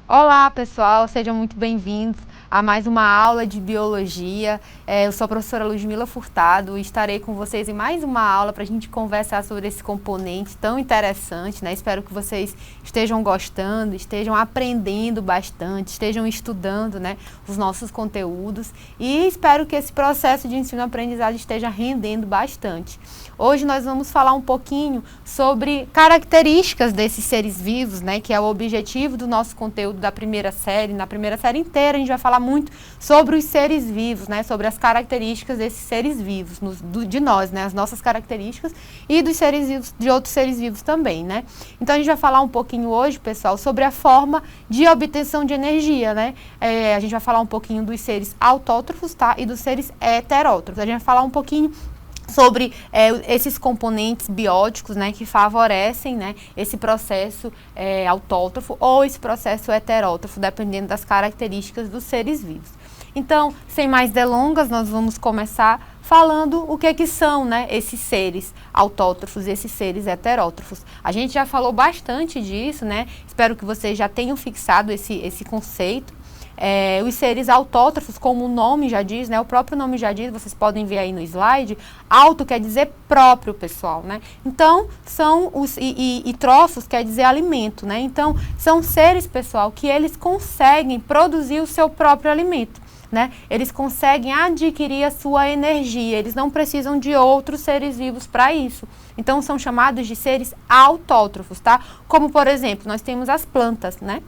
Olá, pessoal, sejam muito bem-vindos a mais uma aula de biologia. Eu sou a professora Ludmila Furtado e estarei com vocês em mais uma aula para a gente conversar sobre esse componente tão interessante, né? Espero que vocês estejam gostando, estejam aprendendo bastante, estejam estudando, né, os nossos conteúdos e espero que esse processo de ensino-aprendizagem esteja rendendo bastante. Hoje nós vamos falar um pouquinho sobre características desses seres vivos, né, que é o objetivo do nosso conteúdo da primeira série. Na primeira série inteira a gente vai falar muito sobre os seres vivos, né, sobre as características desses seres vivos, de nós, né, as nossas características e dos seres vivos, de outros seres vivos também, né. Então a gente vai falar um pouquinho hoje, pessoal, sobre a forma de obtenção de energia, né. A gente vai falar um pouquinho dos seres autótrofos, tá, e dos seres heterótrofos. A gente vai falar um pouquinho sobre esses componentes bióticos, né, que favorecem, né, esse processo autótrofo ou esse processo heterótrofo, dependendo das características dos seres vivos. Então, sem mais delongas, nós vamos começar falando o que são, né, esses seres autótrofos e esses seres heterótrofos. A gente já falou bastante disso, né, espero que vocês já tenham fixado esse conceito. Os seres autótrofos, como o nome já diz, né, o próprio nome já diz, vocês podem ver aí no slide, auto quer dizer próprio, pessoal, né? Então, são os, e trófos quer dizer alimento, né? Então, são seres, pessoal, que eles conseguem produzir o seu próprio alimento, né? Eles conseguem adquirir a sua energia, eles não precisam de outros seres vivos para isso. Então, são chamados de seres autótrofos, tá? Como, por exemplo, nós temos as plantas, né?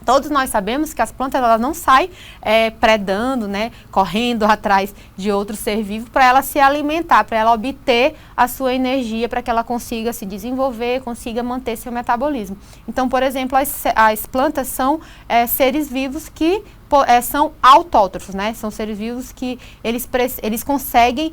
Todos nós sabemos que as plantas elas não saem predando, né, correndo atrás de outro ser vivo para ela se alimentar, para ela obter a sua energia, para que ela consiga se desenvolver, consiga manter seu metabolismo. Então, por exemplo, as plantas são seres vivos que são autótrofos, né? São seres vivos que eles conseguem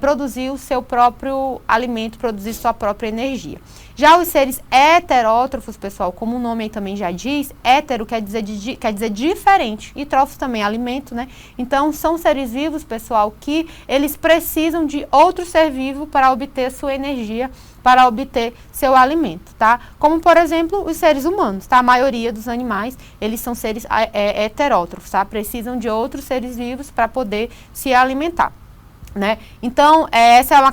produzir o seu próprio alimento, produzir sua própria energia. Já os seres heterótrofos, pessoal, como o nome aí também já diz, hétero quer dizer diferente e trófos também alimento, né? Então, são seres vivos, pessoal, que eles precisam de outro ser vivo para obter sua energia, para obter seu alimento, tá? Como, por exemplo, os seres humanos, tá? A maioria dos animais, eles são seres heterótrofos, tá? Precisam de outros seres vivos para poder se alimentar, né? Então, essa é uma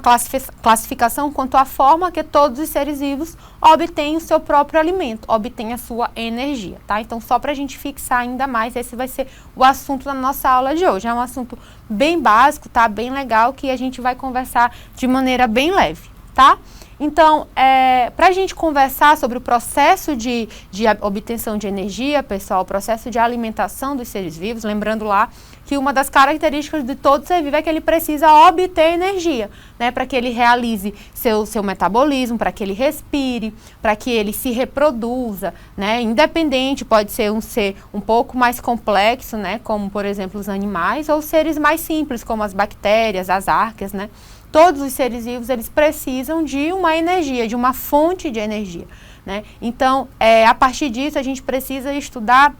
classificação quanto à forma que todos os seres vivos obtêm o seu próprio alimento, obtêm a sua energia, tá? Então, só para a gente fixar ainda mais, esse vai ser o assunto da nossa aula de hoje. É um assunto bem básico, tá? Bem legal, que a gente vai conversar de maneira bem leve, tá? Então, para a gente conversar sobre o processo de obtenção de energia, pessoal, o processo de alimentação dos seres vivos, lembrando lá que uma das características de todo ser vivo é que ele precisa obter energia, né, para que ele realize seu metabolismo, para que ele respire, para que ele se reproduza, né, independente, pode ser um ser um pouco mais complexo, né, como, por exemplo, os animais, ou seres mais simples, como as bactérias, as arqueias, né. Todos os seres vivos, eles precisam de uma energia, de uma fonte de energia, né? Então, a partir disso, a gente precisa estudar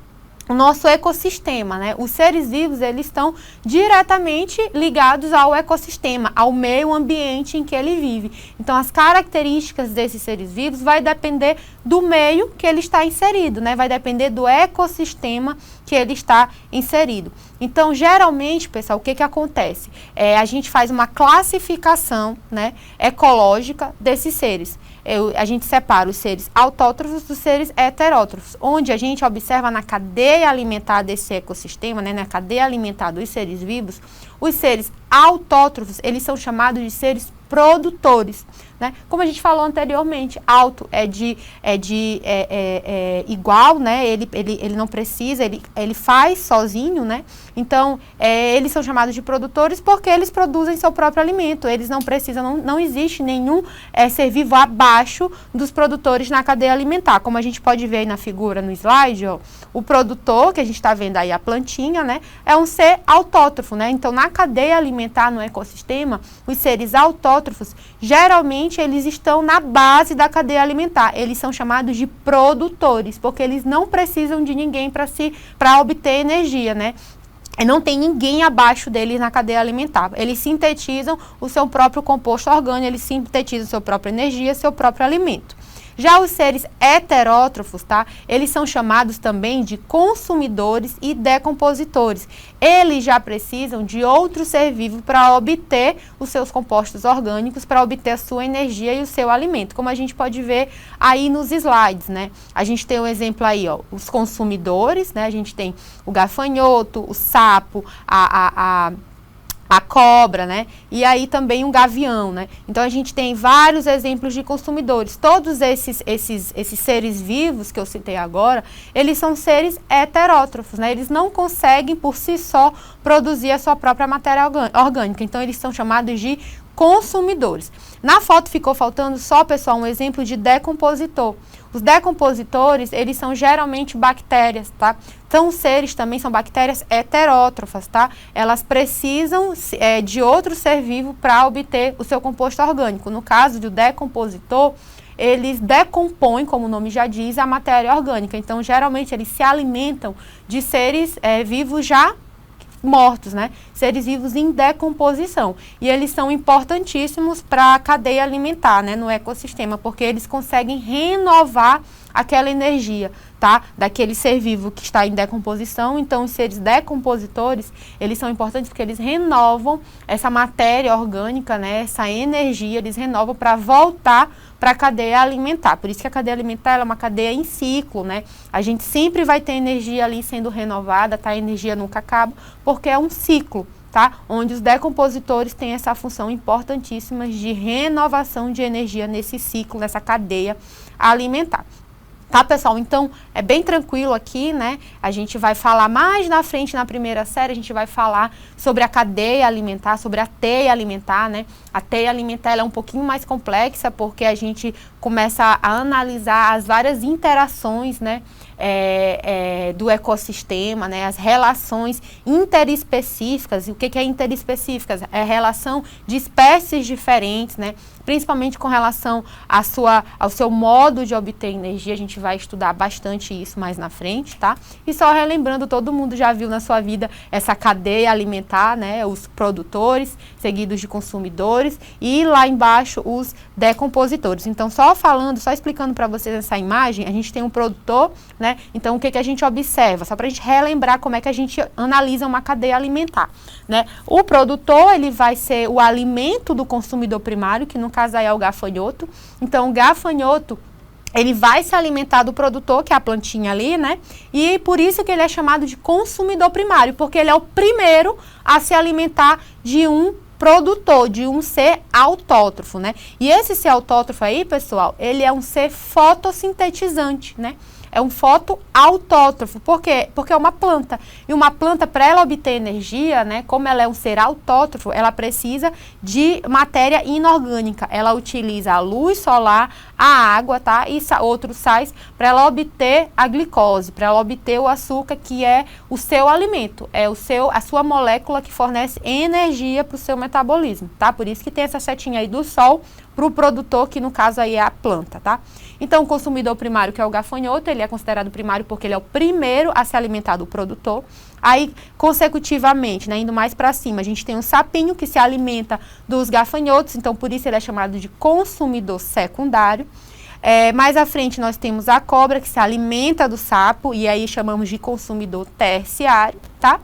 o nosso ecossistema, né? Os seres vivos, eles estão diretamente ligados ao ecossistema, ao meio ambiente em que ele vive. Então, as características desses seres vivos vai depender do meio que ele está inserido, né? Vai depender do ecossistema que ele está inserido. Então, geralmente, pessoal, o que acontece? A gente faz uma classificação, né, ecológica desses seres. A gente separa os seres autótrofos dos seres heterótrofos, onde a gente observa na cadeia alimentar desse ecossistema, né, na cadeia alimentar dos seres vivos, os seres autótrofos, eles são chamados de seres produtores, né? Como a gente falou anteriormente, auto é igual, né? Ele não precisa, ele faz sozinho, né? Então, eles são chamados de produtores porque eles produzem seu próprio alimento. Eles não precisam, não existe nenhum ser vivo abaixo dos produtores na cadeia alimentar. Como a gente pode ver aí na figura, no slide, ó, o produtor, que a gente está vendo aí a plantinha, né? É um ser autótrofo, né? Então, na cadeia alimentar, no ecossistema, os seres autótrofos, geralmente, eles estão na base da cadeia alimentar. Eles são chamados de produtores, porque eles não precisam de ninguém para obter energia, né? Não tem ninguém abaixo deles na cadeia alimentar. Eles sintetizam o seu próprio composto orgânico, eles sintetizam a sua própria energia, seu próprio alimento. Já os seres heterótrofos, tá? Eles são chamados também de consumidores e decompositores. Eles já precisam de outro ser vivo para obter os seus compostos orgânicos, para obter a sua energia e o seu alimento, como a gente pode ver aí nos slides, né? A gente tem um exemplo aí, ó, os consumidores, né? A gente tem o gafanhoto, o sapo, a cobra, né? E aí também um gavião, né? Então a gente tem vários exemplos de consumidores. Todos esses seres vivos que eu citei agora, eles são seres heterótrofos, né? Eles não conseguem por si só produzir a sua própria matéria orgânica. Então eles são chamados de consumidores. Na foto ficou faltando só, pessoal, um exemplo de decompositor. Os decompositores, eles são geralmente bactérias, tá? São seres também, são bactérias heterótrofas, tá? Elas precisam de outro ser vivo para obter o seu composto orgânico. No caso do decompositor, eles decompõem, como o nome já diz, a matéria orgânica. Então, geralmente, eles se alimentam de seres vivos já mortos, né? Seres vivos em decomposição. E eles são importantíssimos para a cadeia alimentar, né? No ecossistema, porque eles conseguem renovar aquela energia, tá? Daquele ser vivo que está em decomposição. Então, os seres decompositores, eles são importantes porque eles renovam essa matéria orgânica, né? Essa energia, eles renovam para voltar para a cadeia alimentar. Por isso que a cadeia alimentar ela é uma cadeia em ciclo, né? A gente sempre vai ter energia ali sendo renovada, tá? A energia nunca acaba, porque é um ciclo, tá? Onde os decompositores têm essa função importantíssima de renovação de energia nesse ciclo, nessa cadeia alimentar. Tá, pessoal? Então, é bem tranquilo aqui, né? A gente vai falar mais na frente, na primeira série, a gente vai falar sobre a cadeia alimentar, sobre a teia alimentar, né? A teia alimentar ela é um pouquinho mais complexa, porque a gente começa a analisar as várias interações, né? Do ecossistema, né? As relações interespecíficas. E o que é interespecíficas? É a relação de espécies diferentes, né? Principalmente com relação ao seu modo de obter energia. A gente vai estudar bastante isso mais na frente, tá? E só relembrando, todo mundo já viu na sua vida essa cadeia alimentar, né? Os produtores, seguidos de consumidores, e lá embaixo os decompositores. Então, só explicando para vocês essa imagem, a gente tem um produtor, né? Então, o que a gente observa? Só para a gente relembrar como é que a gente analisa uma cadeia alimentar, né? O produtor, ele vai ser o alimento do consumidor primário, que no caso aí é o gafanhoto. Então, o gafanhoto, ele vai se alimentar do produtor, que é a plantinha ali, né? E por isso que ele é chamado de consumidor primário, porque ele é o primeiro a se alimentar de um produtor, de um ser autótrofo, né? E esse ser autótrofo aí, pessoal, ele é um ser fotossintetizante, né? É um fotoautótrofo. Por quê? Porque é uma planta. E uma planta, para ela obter energia, né, como ela é um ser autótrofo, ela precisa de matéria inorgânica. Ela utiliza a luz solar, a água, tá? E outros sais para ela obter a glicose, para ela obter o açúcar, que é o seu alimento. É a sua molécula que fornece energia para o seu metabolismo, tá? Por isso que tem essa setinha aí do sol para o produtor, que no caso aí é a planta, tá? Então, o consumidor primário, que é o gafanhoto, ele é considerado primário porque ele é o primeiro a se alimentar do produtor. Aí, consecutivamente, né, indo mais para cima, a gente tem o sapinho, que se alimenta dos gafanhotos, então por isso ele é chamado de consumidor secundário. Mais à frente nós temos a cobra, que se alimenta do sapo, e aí chamamos de consumidor terciário, tá?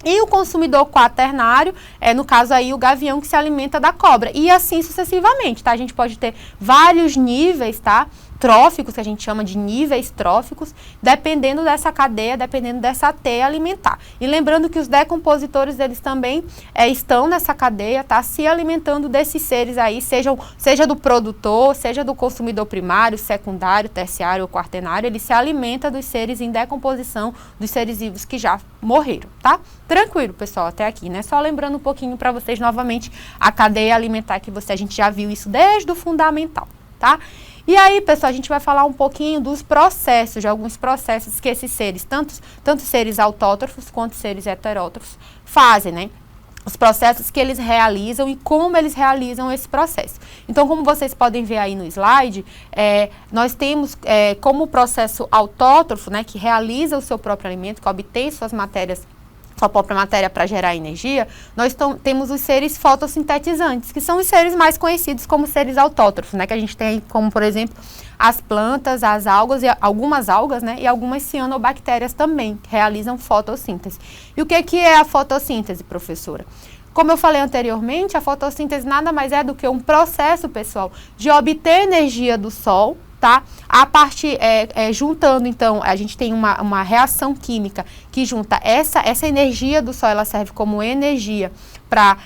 E o consumidor quaternário, no caso aí o gavião, que se alimenta da cobra. E assim sucessivamente, tá? A gente pode ter vários níveis, tá? Tróficos, que a gente chama de níveis tróficos, dependendo dessa cadeia, dependendo dessa teia alimentar. E lembrando que os decompositores, eles também estão nessa cadeia, tá? Se alimentando desses seres aí, seja do produtor, seja do consumidor primário, secundário, terciário ou quaternário, ele se alimenta dos seres em decomposição, dos seres vivos que já morreram, tá? Tranquilo, pessoal, até aqui, né? Só lembrando um pouquinho para vocês novamente a cadeia alimentar, que a gente já viu isso desde o fundamental, tá? E aí, pessoal, a gente vai falar um pouquinho dos processos, de alguns processos que esses seres, tanto seres autótrofos quanto seres heterótrofos, fazem, né? Os processos que eles realizam e como eles realizam esse processo. Então, como vocês podem ver aí no slide, nós temos como processo autótrofo, né, que realiza o seu próprio alimento, que obtém suas sua própria matéria para gerar energia, nós temos os seres fotossintetizantes, que são os seres mais conhecidos como seres autótrofos, né? Que a gente tem como, por exemplo, as plantas, as algas, algumas algas, né? E algumas cianobactérias também, que realizam fotossíntese. E o que é a fotossíntese, professora? Como eu falei anteriormente, a fotossíntese nada mais é do que um processo, pessoal, de obter energia do sol, tá? A parte, juntando, então, a gente tem uma reação química que junta essa energia do sol, ela serve como energia para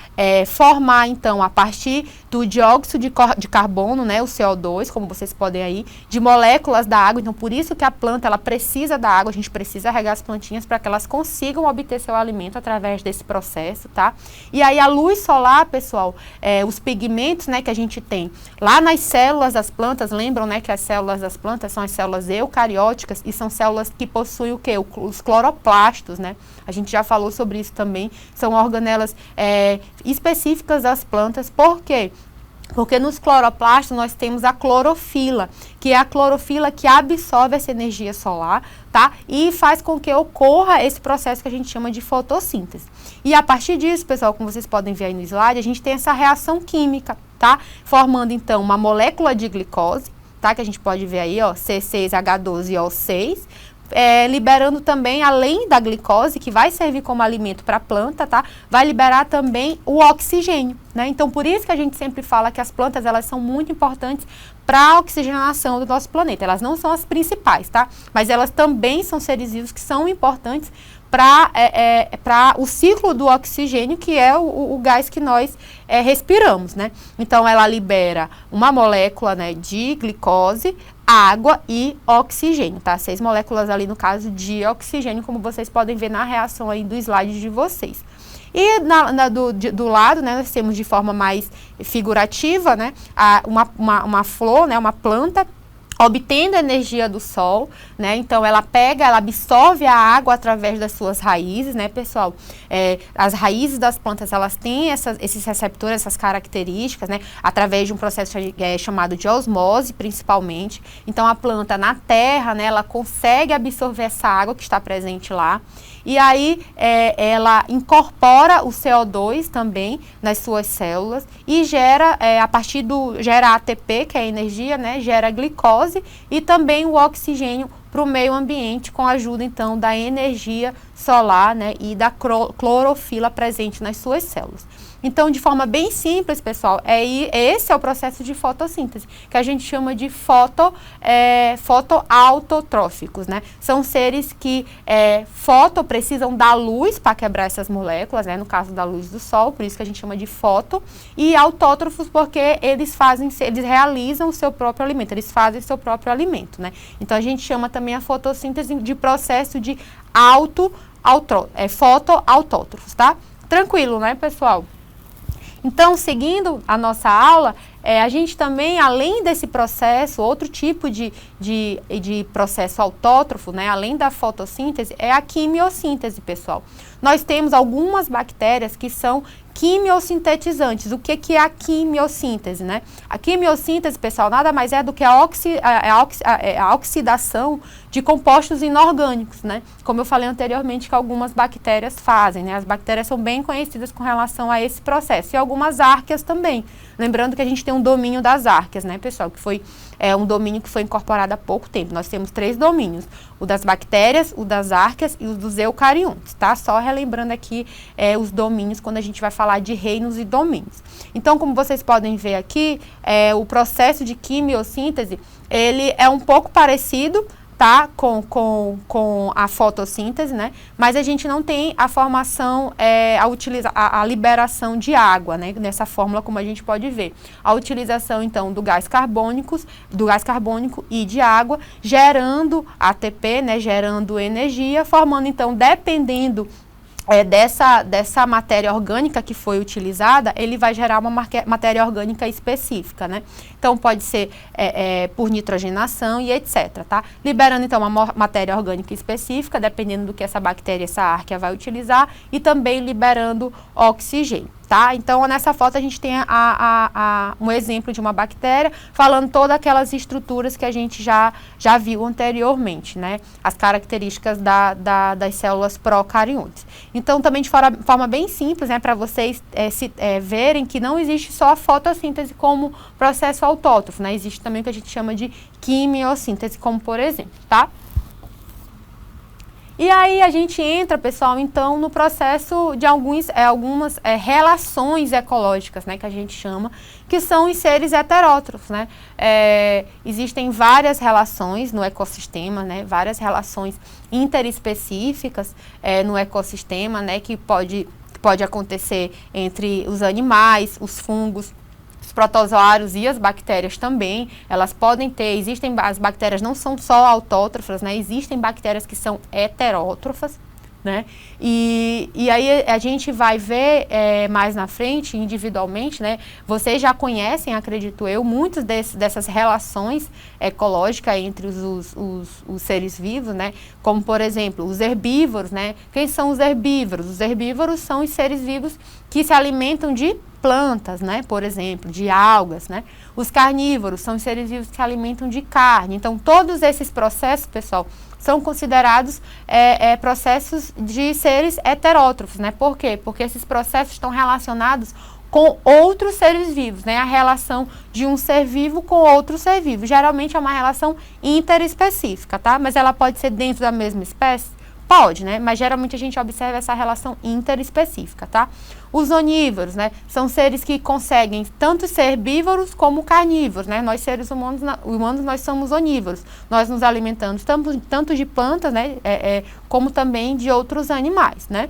formar, então, a partir do dióxido de carbono, né, o CO2, como vocês podem aí, de moléculas da água. Então, por isso que a planta, ela precisa da água, a gente precisa regar as plantinhas para que elas consigam obter seu alimento através desse processo, tá? E aí, a luz solar, pessoal, os pigmentos, né, que a gente tem lá nas células das plantas, lembram, né, que as células das plantas são as células eucarióticas e são células que possuem o quê? Os cloroplastos, né? A gente já falou sobre isso também, são organelas específicas das plantas. Por quê? Porque nos cloroplastos nós temos a clorofila, que é a clorofila que absorve essa energia solar, tá? E faz com que ocorra esse processo que a gente chama de fotossíntese. E a partir disso, pessoal, como vocês podem ver aí no slide, a gente tem essa reação química, tá? Formando então uma molécula de glicose, tá? Que a gente pode ver aí, ó, C6H12O6, liberando também, além da glicose, que vai servir como alimento para a planta, tá? Vai liberar também o oxigênio, né? Então, por isso que a gente sempre fala que as plantas, elas são muito importantes para a oxigenação do nosso planeta. Elas não são as principais, tá? Mas elas também são seres vivos que são importantes para o ciclo do oxigênio, que é o gás que nós respiramos, né? Então, ela libera uma molécula, né, de glicose, água e oxigênio, tá? 6 moléculas ali, no caso, de oxigênio, como vocês podem ver na reação aí do slide de vocês. E do lado, né, nós temos de forma mais figurativa, né, uma flor, né, uma planta, obtendo energia do sol, né? Então ela absorve a água através das suas raízes, né, pessoal? As raízes das plantas, elas têm esses receptores, essas características, né? Através de um processo chamado de osmose, principalmente. Então a planta na terra, né, ela consegue absorver essa água que está presente lá. E aí ela incorpora o CO2 também nas suas células e gera, gera ATP, que é a energia, né? Gera glicose e também o oxigênio para o meio ambiente, com a ajuda, então, da energia solar, né? E da clorofila presente nas suas células. Então, de forma bem simples, pessoal, esse é o processo de fotossíntese, que a gente chama de fotoautotróficos, né? São seres que precisam da luz para quebrar essas moléculas, né? No caso da luz do sol, por isso que a gente chama de foto, e autótrofos porque eles realizam o seu próprio alimento, eles fazem o seu próprio alimento, né? Então, a gente chama também a fotossíntese de processo de fotoautótrofos, tá? Tranquilo, né, pessoal? Então, seguindo a nossa aula, a gente também, além desse processo, outro tipo de processo autótrofo, né, além da fotossíntese, é a quimiossíntese, pessoal. Nós temos algumas bactérias que são quimiosintetizantes. O que é a quimiossíntese, né? A quimiossíntese, pessoal, nada mais é do que a oxidação de compostos inorgânicos, né? Como eu falei anteriormente, que algumas bactérias fazem, né? As bactérias são bem conhecidas com relação a esse processo. E algumas árqueas também. Lembrando que a gente tem um domínio das árqueas, né, pessoal? Que foi um domínio que foi incorporado há pouco tempo. Nós temos 3 domínios. O das bactérias, o das árqueas e o dos eucariontes, tá? Só relembrando aqui os domínios quando a gente vai falar de reinos e domínios. Então, como vocês podem ver aqui, o processo de quimiossíntese, ele é um pouco parecido, tá, com a fotossíntese, né? Mas a gente não tem a formação, a liberação de água, né? Nessa fórmula, como a gente pode ver. A utilização, então, do gás carbônico e de água, gerando ATP, né? Gerando energia, formando, então, dependendo dessa matéria orgânica que foi utilizada, ele vai gerar uma matéria orgânica específica, né? Então, pode ser por nitrogenação e etc, tá? Liberando, então, uma matéria orgânica específica, dependendo do que essa bactéria, essa árquea vai utilizar, e também liberando oxigênio. tá? Então, nessa foto a gente tem um exemplo de uma bactéria falando todas aquelas estruturas que a gente já viu anteriormente, né? As características das células procariontes. Então, também de forma bem simples, né? Para vocês verem que não existe só a fotossíntese como processo autótrofo, né? Existe também o que a gente chama de quimiossíntese, como por exemplo, tá? E aí a gente entra, pessoal, então, no processo de algumas relações ecológicas, né, que a gente chama, que são os seres heterótrofos, né? Existem várias relações no ecossistema, né, várias relações interespecíficas no ecossistema, né, que pode acontecer entre os animais, os fungos, os protozoários e as bactérias também, elas podem ter, as bactérias não são só autótrofas, né? Existem bactérias que são heterótrofas, né? E aí a gente vai ver mais na frente, individualmente, né? Vocês já conhecem, acredito eu, muitas dessas relações ecológicas entre os seres vivos, né? Como, por exemplo, os herbívoros, né? Quem são os herbívoros? Os herbívoros são os seres vivos que se alimentam de plantas, né? Por exemplo, de algas, né? Os carnívoros são os seres vivos que se alimentam de carne. Então, todos esses processos, pessoal, são considerados processos de seres heterótrofos, né? Por quê? Porque esses processos estão relacionados com outros seres vivos, né? A relação de um ser vivo com outro ser vivo. Geralmente é uma relação interespecífica, tá? Mas ela pode ser dentro da mesma espécie? Pode, né? Mas geralmente a gente observa essa relação interespecífica, tá? Os onívoros, né? São seres que conseguem tanto ser herbívoros como carnívoros, né? Nós seres humanos, nós somos onívoros. Nós nos alimentamos tanto de plantas, né? Como também de outros animais, né?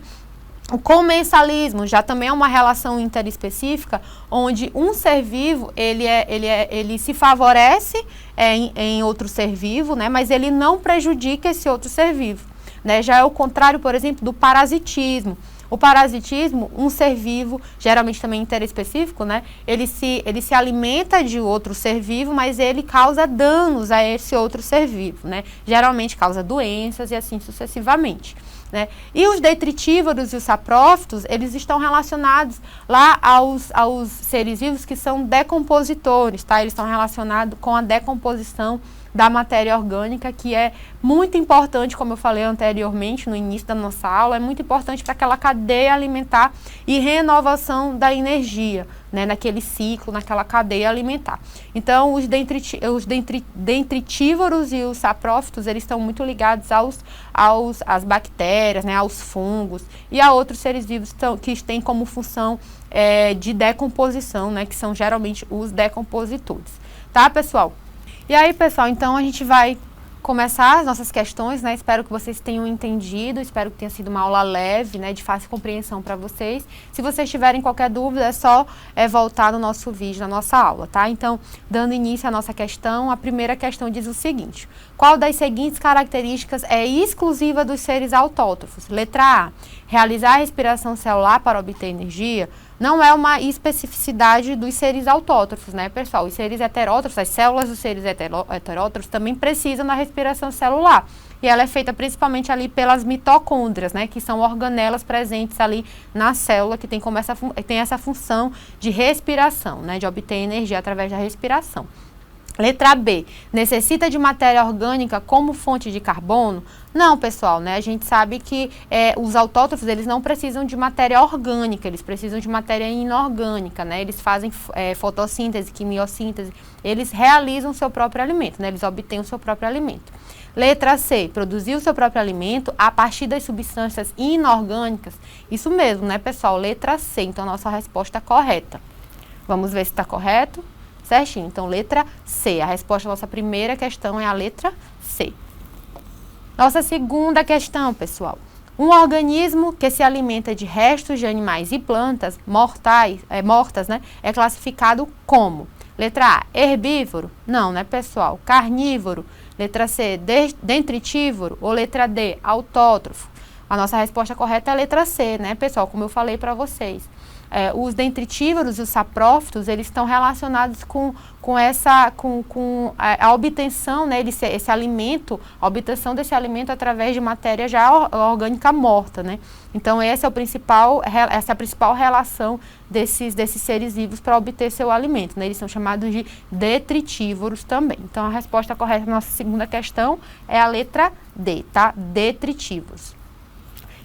O comensalismo já também é uma relação interespecífica, onde um ser vivo, ele se favorece em outro ser vivo, né? Mas ele não prejudica esse outro ser vivo. Né? Já é o contrário, por exemplo, do parasitismo. O parasitismo, um ser vivo, geralmente também interespecífico, né? Ele se alimenta de outro ser vivo, mas ele causa danos a esse outro ser vivo, né? Geralmente causa doenças e assim sucessivamente, né? E os detritívoros e os saprófitos, eles estão relacionados lá aos seres vivos que são decompositores, tá? Eles estão relacionados com a decomposição da matéria orgânica, que é muito importante, como eu falei anteriormente, no início da nossa aula, é muito importante para aquela cadeia alimentar e renovação da energia, né, naquele ciclo, naquela cadeia alimentar. Então, os detritívoros e os saprófitos, eles estão muito ligados às bactérias, né, aos fungos e a outros seres vivos que têm como função de decomposição, né, que são geralmente os decompositores. Tá, pessoal? E aí, pessoal, então a gente vai começar as nossas questões, né? Espero que vocês tenham entendido, espero que tenha sido uma aula leve, né? De fácil compreensão para vocês. Se vocês tiverem qualquer dúvida, é só voltar no nosso vídeo, na nossa aula, tá? Então, dando início à nossa questão, a primeira questão diz o seguinte: qual das seguintes características é exclusiva dos seres autótrofos? Letra A, realizar a respiração celular para obter energia. Não é uma especificidade dos seres autótrofos, né, pessoal? Os seres heterótrofos, as células dos seres heterótrofos também precisam da respiração celular. E ela é feita principalmente ali pelas mitocôndrias, né, que são organelas presentes ali na célula, que tem essa função de respiração, né, de obter energia através da respiração. Letra B, necessita de matéria orgânica como fonte de carbono? Não, pessoal, né? A gente sabe que os autótrofos, eles não precisam de matéria orgânica, eles precisam de matéria inorgânica, né? Eles fazem fotossíntese, quimiossíntese, eles realizam o seu próprio alimento, né? Eles obtêm o seu próprio alimento. Letra C, produzir o seu próprio alimento a partir das substâncias inorgânicas? Isso mesmo, né, pessoal? Letra C, então a nossa resposta é correta. Vamos ver se está correto? Certinho, então letra C, a resposta à nossa primeira questão é a letra C. Nossa segunda questão, pessoal. Um organismo que se alimenta de restos de animais e plantas mortas, né, é classificado como? Letra A, herbívoro? Não, né, pessoal? Carnívoro? Letra C, detritívoro? Ou letra D, autótrofo? A nossa resposta correta é a letra C, né, pessoal? Como eu falei para vocês. Os dentritívoros e os saprófitos, eles estão relacionados com a obtenção, né, esse alimento, a obtenção desse alimento através de matéria já orgânica morta, né? Então, essa é a principal relação desses seres vivos para obter seu alimento, né? Eles são chamados de detritívoros também. Então, a resposta correta na nossa segunda questão é a letra D, tá? Detritívoros.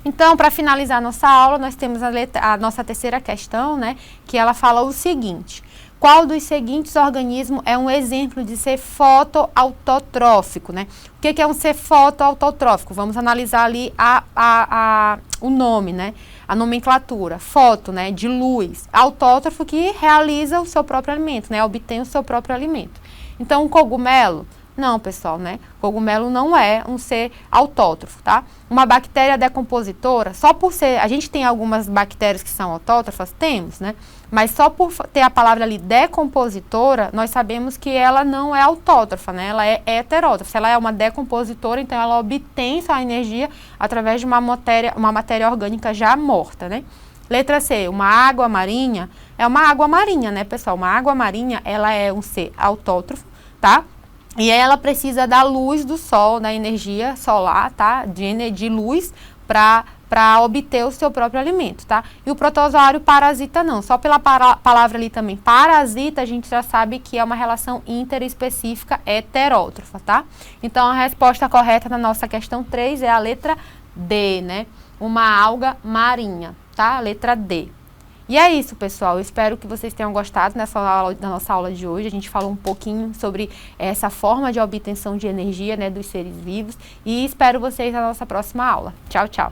Então, para finalizar a nossa aula, nós temos a nossa terceira questão, né, que ela fala o seguinte: qual dos seguintes organismos é um exemplo de ser fotoautotrófico, né? O que é um ser fotoautotrófico? Vamos analisar ali o nome, né? A nomenclatura. Foto, né, de luz. Autótrofo, que realiza o seu próprio alimento, né? Obtém o seu próprio alimento. Então, um cogumelo... Não, pessoal, né? Cogumelo não é um ser autótrofo, tá? Uma bactéria decompositora, só por ser... A gente tem algumas bactérias que são autótrofas? Temos, né? Mas só por ter a palavra ali decompositora, nós sabemos que ela não é autótrofa, né? Ela é heterótrofa. Se ela é uma decompositora, então ela obtém sua energia através de uma matéria orgânica já morta, né? Letra C, uma água marinha. É uma água marinha, né, pessoal? Uma água marinha, ela é um ser autótrofo, tá? E ela precisa da luz do sol, da energia solar, tá? De luz para obter o seu próprio alimento, tá? E o protozoário parasita não. Só pela palavra ali também, parasita, a gente já sabe que é uma relação interespecífica heterótrofa, tá? Então, a resposta correta na nossa questão 3 é a letra D, né? Uma alga marinha, tá? Letra D. E é isso, pessoal. Eu espero que vocês tenham gostado da nossa aula de hoje. A gente falou um pouquinho sobre essa forma de obtenção de energia, né, dos seres vivos. E espero vocês na nossa próxima aula. Tchau, tchau.